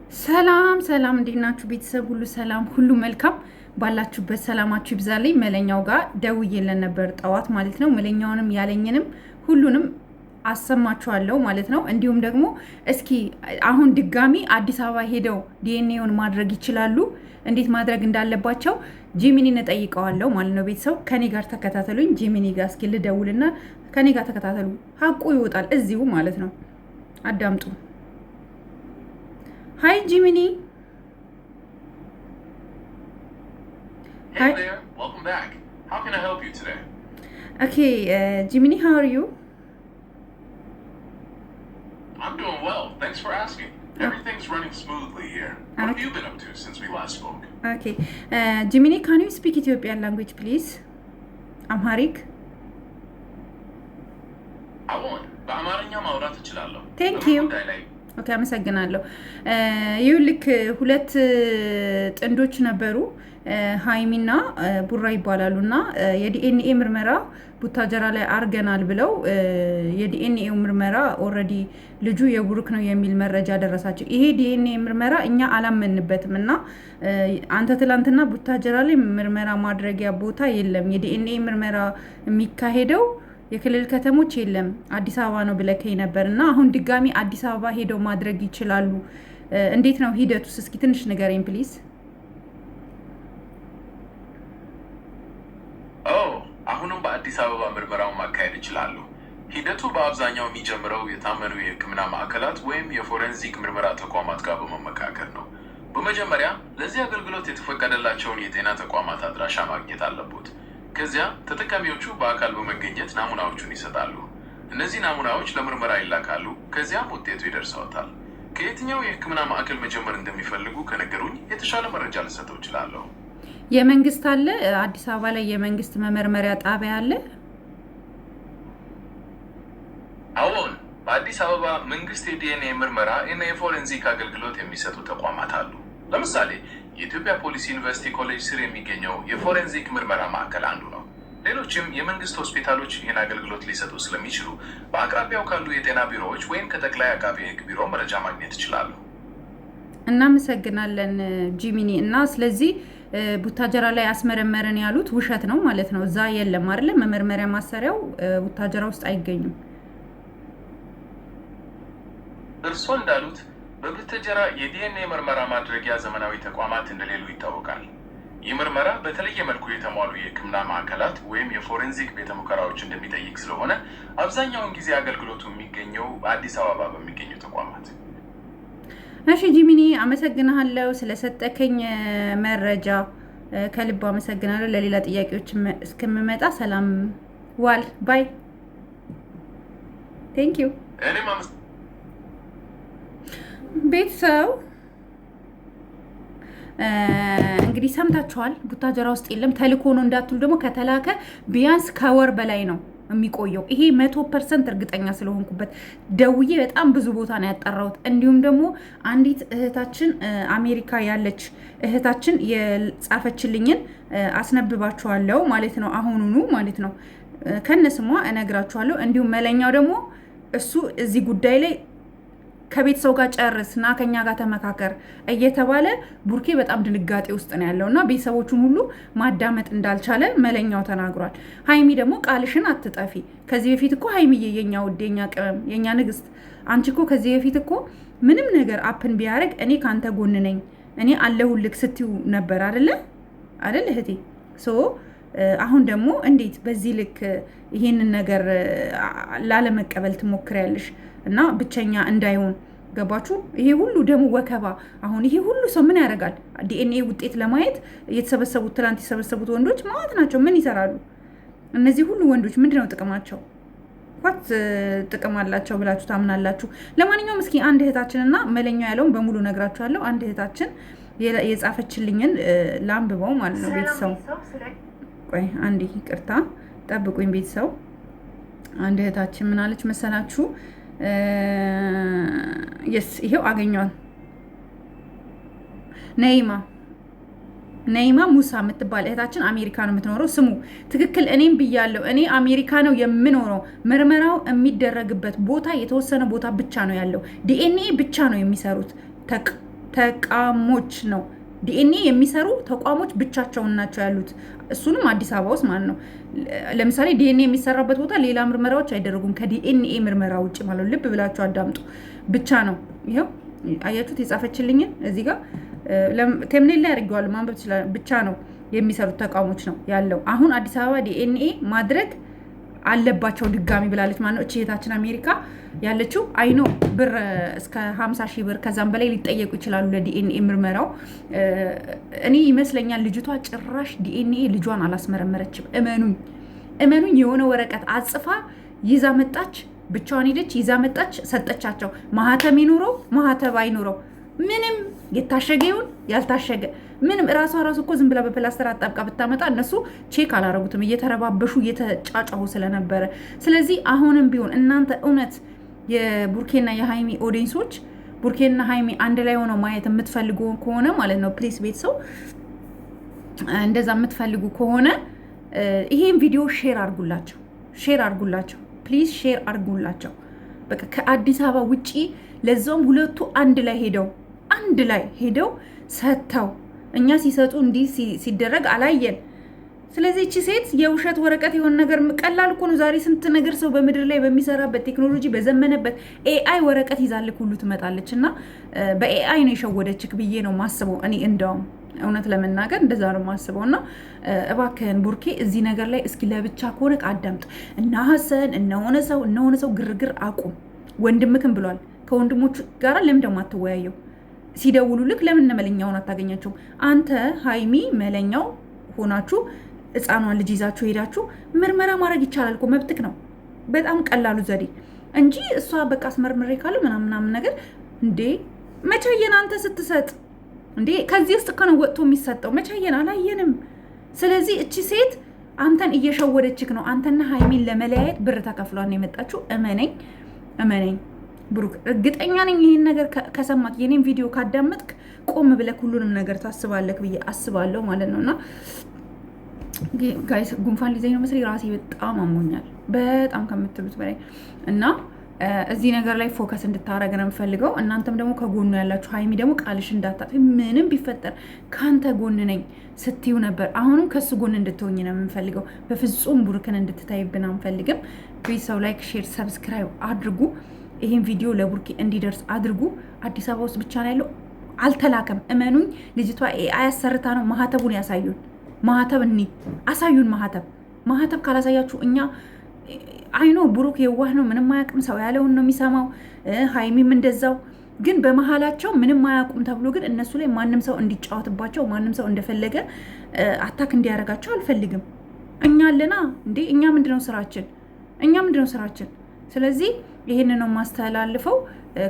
ሰላም ሰላም፣ እንዴት ናችሁ ቤተሰብ? ሁሉ ሰላም፣ ሁሉ መልካም። ባላችሁበት ሰላማችሁ ይብዛልኝ። መለኛው ጋር ደውዬለን ነበር ጠዋት ማለት ነው። መለኛውንም ያለኝንም ሁሉንም አሰማችኋለሁ ማለት ነው። እንዲሁም ደግሞ እስኪ አሁን ድጋሚ አዲስ አበባ ሄደው ዲኤንኤውን ማድረግ ይችላሉ? እንዴት ማድረግ እንዳለባቸው ጂሚኒን እጠይቀዋለሁ ማለት ነው። ቤተሰብ ከኔ ጋር ተከታተሉኝ። ጂሚኒ ጋር እስኪ ልደውልና ከኔ ጋር ተከታተሉ። ሀቁ ይወጣል እዚሁ ማለት ነው። አዳምጡ። Hi, Jiminy. Hey there, welcome back. How can I help you today? Okay, Jiminy, how are you? I'm doing well, thanks for asking. Everything's running smoothly here. What have you been up to since we last spoke? Okay, Jiminy, can you speak Ethiopian language, please? Amharic? I won't, but አማርኛ ማውራት እችላለሁ። Thank you. ኦኬ፣ አመሰግናለሁ። ይኸውልህ ሁለት ጥንዶች ነበሩ፣ ሀይሚና ቡራ ይባላሉ። እና የዲኤንኤ ምርመራ ቡታጀራ ላይ አርገናል ብለው የዲኤንኤ ምርመራ ኦልሬዲ ልጁ የቡሩክ ነው የሚል መረጃ ደረሳቸው። ይሄ ዲኤንኤ ምርመራ እኛ አላመንበትም እና አንተ ትላንትና ቡታጀራ ላይ ምርመራ ማድረጊያ ቦታ የለም፣ የዲኤንኤ ምርመራ የሚካሄደው የክልል ከተሞች የለም አዲስ አበባ ነው ብለከኝ ነበር እና አሁን ድጋሚ አዲስ አበባ ሄደው ማድረግ ይችላሉ? እንዴት ነው ሂደቱስ? እስኪ ትንሽ ንገረኝ ፕሊዝ። አሁንም በአዲስ አበባ ምርመራውን ማካሄድ ይችላሉ። ሂደቱ በአብዛኛው የሚጀምረው የታመኑ የሕክምና ማዕከላት ወይም የፎረንዚክ ምርመራ ተቋማት ጋር በመመካከር ነው። በመጀመሪያ ለዚህ አገልግሎት የተፈቀደላቸውን የጤና ተቋማት አድራሻ ማግኘት አለቦት። ከዚያ ተጠቃሚዎቹ በአካል በመገኘት ናሙናዎቹን ይሰጣሉ። እነዚህ ናሙናዎች ለምርመራ ይላካሉ። ከዚያም ውጤቱ ይደርሰዎታል። ከየትኛው የሕክምና ማዕከል መጀመር እንደሚፈልጉ ከነገሩኝ የተሻለ መረጃ ልሰጠው እችላለሁ። የመንግስት አለ አዲስ አበባ ላይ የመንግስት መመርመሪያ ጣቢያ አለ? አዎን፣ በአዲስ አበባ መንግስት የዲኤንኤ ምርመራ እና የፎረንዚክ አገልግሎት የሚሰጡ ተቋማት አሉ። ለምሳሌ የኢትዮጵያ ፖሊስ ዩኒቨርሲቲ ኮሌጅ ስር የሚገኘው የፎረንዚክ ምርመራ ማዕከል አንዱ ነው። ሌሎችም የመንግስት ሆስፒታሎች ይህን አገልግሎት ሊሰጡ ስለሚችሉ በአቅራቢያው ካሉ የጤና ቢሮዎች ወይም ከጠቅላይ አቃቤ ሕግ ቢሮ መረጃ ማግኘት ይችላሉ። እናመሰግናለን ጂሚኒ። እና ስለዚህ ቡታጀራ ላይ አስመረመረን ያሉት ውሸት ነው ማለት ነው። እዛ የለም አይደለ? መመርመሪያ ማሰሪያው ቡታጀራ ውስጥ አይገኝም። እርስዎ እንዳሉት በቡታጀራ የዲኤንኤ ምርመራ ማድረጊያ ዘመናዊ ተቋማት እንደሌሉ ይታወቃል። ይህ ምርመራ በተለየ መልኩ የተሟሉ የሕክምና ማዕከላት ወይም የፎረንዚክ ቤተ ሙከራዎች እንደሚጠይቅ ስለሆነ አብዛኛውን ጊዜ አገልግሎቱ የሚገኘው አዲስ አበባ በሚገኙ ተቋማት። እሺ ጂሚኒ፣ አመሰግናለሁ ስለሰጠከኝ መረጃ ከልብ አመሰግናለሁ። ለሌላ ጥያቄዎች እስከምመጣ ሰላም ዋል። ባይ። ቴንክ ዩ። ቤተሰብ እንግዲህ ሰምታችኋል። ቡታጀራ ውስጥ የለም። ተልኮ ነው እንዳትሉ ደግሞ ከተላከ ቢያንስ ከወር በላይ ነው የሚቆየው። ይሄ 100% እርግጠኛ ስለሆንኩበት ደውዬ በጣም ብዙ ቦታ ነው ያጠራሁት። እንዲሁም ደግሞ አንዲት እህታችን አሜሪካ ያለች እህታችን የጻፈችልኝን አስነብባችኋለሁ ማለት ነው። አሁኑኑ ማለት ነው ከነስሟ እነግራችኋለሁ። እንዲሁም መለኛው ደግሞ እሱ እዚህ ጉዳይ ላይ ከቤተሰው ጋር ጨርስ እና ከኛ ጋር ተመካከር እየተባለ ቡርኬ በጣም ድንጋጤ ውስጥ ነው ያለው እና ቤተሰቦቹን ሁሉ ማዳመጥ እንዳልቻለ መለኛው ተናግሯል። ሀይሚ ደግሞ ቃልሽን አትጠፊ። ከዚህ በፊት እኮ ሀይሚዬ፣ የኛ ውድ፣ የኛ ቅመም፣ የኛ ንግስት፣ አንቺ እኮ ከዚህ በፊት እኮ ምንም ነገር አፕን ቢያደርግ እኔ ካንተ ጎን ነኝ፣ እኔ አለሁልክ ስትዩ ነበር አይደለ እህቴ? ሶ አሁን ደግሞ እንዴት በዚህ ልክ ይሄንን ነገር ላለመቀበል ትሞክሪያለሽ? እና ብቸኛ እንዳይሆን ገባችሁ? ይሄ ሁሉ ደግሞ ወከባ። አሁን ይሄ ሁሉ ሰው ምን ያደርጋል? ዲኤንኤ ውጤት ለማየት የተሰበሰቡት ትላንት የተሰበሰቡት ወንዶች ማለት ናቸው። ምን ይሰራሉ እነዚህ ሁሉ ወንዶች? ምንድነው ጥቅማቸው? ዋት ጥቅም አላቸው ብላችሁ ታምናላችሁ? ለማንኛውም እስኪ አንድ እህታችንና መለኛው ያለውን በሙሉ ነግራችኋለሁ። አንድ እህታችን የጻፈችልኝን ላንብበው ማለት ነው። ቤተሰው ቆይ አንዴ ይቅርታ ጠብቁኝ። ቤተሰው አንድ እህታችን ምን አለች መሰላችሁ? የስ ይሄው አገኘዋል። ነይማ ሙሳ የምትባል እህታችን አሜሪካ ነው የምትኖረው። ስሙ ትክክል እኔም ብያለሁ። እኔ አሜሪካ ነው የምኖረው። ምርመራው የሚደረግበት ቦታ የተወሰነ ቦታ ብቻ ነው ያለው። ዲኤንኤ ብቻ ነው የሚሰሩት። ተቋሞች ነው። ዲኤንኤ የሚሰሩ ተቋሞች ብቻቸውን ናቸው ያሉት። እሱንም አዲስ አበባ ውስጥ ማለት ነው። ለምሳሌ ዲኤንኤ የሚሰራበት ቦታ ሌላ ምርመራዎች አይደረጉም ከዲኤንኤ ምርመራ ውጭ ማለት ነው። ልብ ብላችሁ አዳምጡ። ብቻ ነው ይኸው አያችሁት፣ የጻፈችልኝን እዚህ ጋር ቴምኔል ላይ አድርጌዋለሁ፣ ማንበብ ይችላል። ብቻ ነው የሚሰሩት ተቋሞች ነው ያለው። አሁን አዲስ አበባ ዲኤንኤ ማድረግ አለባቸው ድጋሚ ብላለች ማለት ነው። እህታችን አሜሪካ ያለችው አይኖ ብር እስከ 50 ሺህ ብር ከዛም በላይ ሊጠየቁ ይችላሉ ለዲኤንኤ ምርመራው። እኔ ይመስለኛል ልጅቷ ጭራሽ ዲኤንኤ ልጇን አላስመረመረችም። እመኑኝ የሆነ ወረቀት አጽፋ ይዛ መጣች፣ ብቻዋን ሄደች ይዛ መጣች፣ ሰጠቻቸው። ማህተም ይኑረው ማህተብ አይኑረው ምንም የታሸገ ይሁን ያልታሸገ ምንም ራሱ እኮ ዝም ብላ በፕላስተር አጣብቃ ብታመጣ እነሱ ቼክ አላረጉትም፣ እየተረባበሹ እየተጫጫሁ ስለነበረ። ስለዚህ አሁንም ቢሆን እናንተ እውነት የቡርኬና የሃይሚ ኦዲየንሶች ቡርኬና ሃይሚ አንድ ላይ ሆነው ማየት የምትፈልጉ ከሆነ ማለት ነው ፕሊስ ቤተሰው እንደዛ የምትፈልጉ ከሆነ ይሄን ቪዲዮ ሼር አርጉላቸው ፕሊዝ ሼር አርጉላቸው። በቃ ከአዲስ አበባ ውጪ ለዛውም ሁለቱ አንድ ላይ ሄደው ሰጥተው እኛ ሲሰጡ እንዲህ ሲደረግ አላየን። ስለዚህ እቺ ሴት የውሸት ወረቀት የሆነ ነገር ቀላል እኮ ነው። ዛሬ ስንት ነገር ሰው በምድር ላይ በሚሰራበት ቴክኖሎጂ በዘመነበት ኤአይ ወረቀት ይዛልክ ሁሉ ትመጣለች። እና በኤአይ ነው የሸወደችክ ብዬ ነው ማስበው እኔ። እንደውም እውነት ለመናገር እንደዛ ነው ማስበው። እና እባክህን ቡርኬ እዚህ ነገር ላይ እስኪ ለብቻ ከሆነ አዳምጥ። እና ሀሰን እነሆነ ሰው ግርግር አቁም። ወንድምክን ብሏል። ከወንድሞቹ ጋር ለምን ደግሞ አትወያየው? ሲደውሉልክ ለምን መለኛውን አታገኛቸው? አንተ ሃይሚ መለኛው ሆናችሁ ህፃኗን ልጅ ይዛችሁ ሄዳችሁ ምርመራ ማድረግ ይቻላል እኮ መብትክ ነው። በጣም ቀላሉ ዘዴ እንጂ እሷ በቃ አስመርምሬ ካለ ምናምን ነገር እንዴ መቻየን አንተ ስትሰጥ እንዴ ከዚህ ውስጥ እኮ ነው ወጥቶ የሚሰጠው። መቻየን አላየንም። ስለዚህ እቺ ሴት አንተን እየሸወደችክ ነው። አንተና ሃይሚን ለመለያየት ብር ተከፍሏን የመጣችው። እመነኝ ብሩክ፣ እርግጠኛ ነኝ ይህን ነገር ከሰማክ የኔን ቪዲዮ ካዳመጥክ ቆም ብለክ ሁሉንም ነገር ታስባለክ ብዬ አስባለሁ ማለት ነው። እና ጋይስ ጉንፋን ሊዘኝ ነው መሰለኝ፣ ራሴ በጣም አሞኛል፣ በጣም ከምትሉት በላይ እና እዚህ ነገር ላይ ፎከስ እንድታረግ ነው የምፈልገው። እናንተም ደግሞ ከጎኑ ያላችሁ ሃይሚ ደግሞ ቃልሽ እንዳታጥፊ። ምንም ቢፈጠር ከአንተ ጎን ነኝ ስትዩ ነበር። አሁንም ከሱ ጎን እንድትሆኝ ነው የምንፈልገው። በፍጹም ቡርክን እንድትታይብን አንፈልግም። ቤተሰብ ላይክ፣ ሼር፣ ሰብስክራይብ አድርጉ። ይህን ቪዲዮ ለቡርኬ እንዲደርስ አድርጉ። አዲስ አበባ ውስጥ ብቻ ነው ያለው፣ አልተላከም። እመኑኝ ልጅቷ አያሰርታ ነው። ማህተቡን ያሳዩን። ማህተብ አሳዩን። ማህተብ ካላሳያችሁ እኛ አይኖ ብሩክ የዋህ ነው፣ ምንም አያውቅም፣ ሰው ያለውን ነው የሚሰማው። ሃይሚም እንደዛው። ግን በመሀላቸው ምንም አያውቁም ተብሎ ግን እነሱ ላይ ማንም ሰው እንዲጫወትባቸው ማንም ሰው እንደፈለገ አታክ እንዲያደርጋቸው አልፈልግም። እኛ አለና እንዴ እኛ ምንድነው ስራችን? ስለዚህ ይሄንን ነው ማስተላልፈው።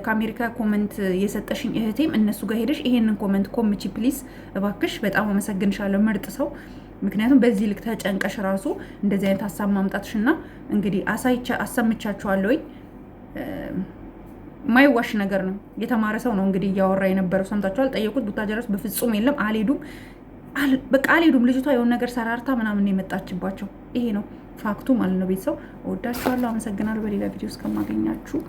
ከአሜሪካ ኮመንት የሰጠሽኝ እህቴም እነሱ ጋር ሄደሽ ይሄንን ኮመንት ኮምቺ ፕሊዝ እባክሽ። በጣም አመሰግንሻለሁ ምርጥ ሰው። ምክንያቱም በዚህ ልክ ተጨንቀሽ ራሱ እንደዚህ አይነት ሀሳብ ማምጣትሽና እንግዲህ አሰምቻችኋለሁኝ። ማይዋሽ ነገር ነው። የተማረ ሰው ነው እንግዲህ እያወራ የነበረው ሰምታችኋል። ጠየቁት። ቡታጀራስ በፍጹም የለም አልሄዱም። ልጅቷ የሆነ ነገር ሰራርታ ምናምን የመጣችባቸው ይሄ ነው ፋክቱ ማለት ነው። ቤተሰብ እወዳችኋለሁ፣ አመሰግናለሁ። በሌላ ቪዲዮ እስከማገኛችሁ